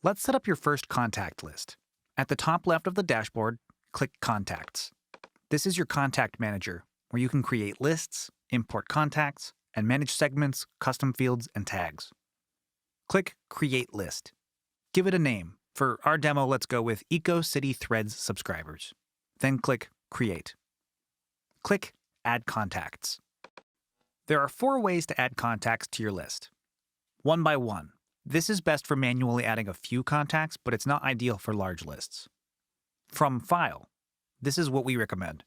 Let's set up your first contact list. At the top left of the dashboard, click Contacts. This is your contact manager, where you can create lists, import contacts, and manage segments, custom fields, and tags. Click Create List. Give it a name. For our demo, let's go with Eco City Threads subscribers. Then click Create. Click Add Contacts. There are 4 ways to add contacts to your list. 1 by 1. This is best for manually adding a few contacts, but it's not ideal for large lists. From File. This is what we recommend.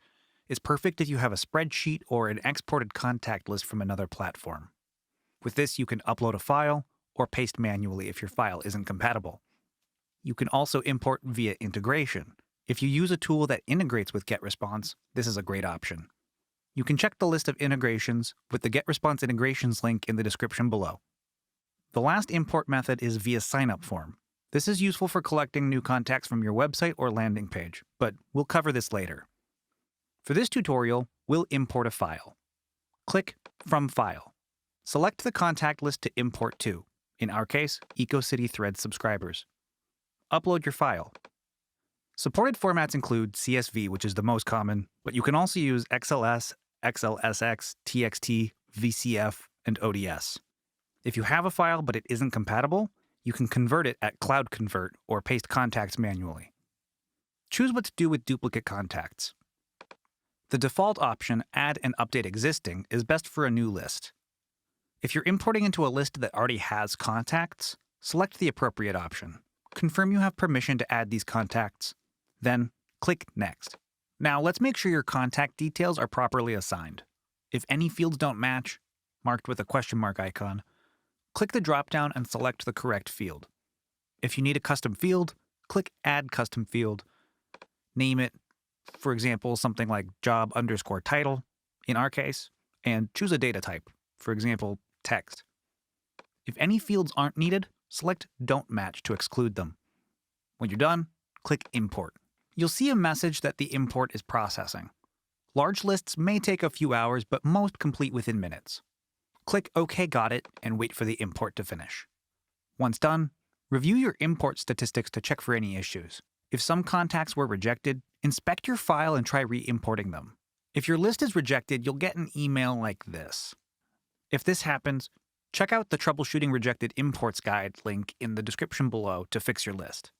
It's perfect if you have a spreadsheet or an exported contact list from another platform. With this, you can upload a file or paste manually if your file isn't compatible. You can also import via integration. If you use a tool that integrates with GetResponse, this is a great option. You can check the list of integrations with the GetResponse integrations link in the description below. The last import method is via sign-up form. This is useful for collecting new contacts from your website or landing page, but we'll cover this later. For this tutorial, we'll import a file. Click From File. Select the contact list to import to, in our case, EcoCity Threads subscribers. Upload your file. Supported formats include CSV, which is the most common, but you can also use XLS, XLSX, TXT, VCF, and ODS. If you have a file but it isn't compatible, you can convert it at Cloud Convert or paste contacts manually. Choose what to do with duplicate contacts. The default option, Add and Update Existing, is best for a new list. If you're importing into a list that already has contacts, select the appropriate option. Confirm you have permission to add these contacts. Then, click Next. Now, let's make sure your contact details are properly assigned. If any fields don't match, marked with a question mark icon, click the drop-down and select the correct field. If you need a custom field, click Add Custom Field. Name it, for example, something like job_title, in our case, and choose a data type, for example, text. If any fields aren't needed, select Don't Match to exclude them. When you're done, click Import. You'll see a message that the import is processing. Large lists may take a few hours, but most complete within minutes. Click OK Got It and wait for the import to finish. Once done, review your import statistics to check for any issues. If some contacts were rejected, inspect your file and try re-importing them. If your list is rejected, you'll get an email like this. If this happens, check out the Troubleshooting Rejected Imports Guide link in the description below to fix your list.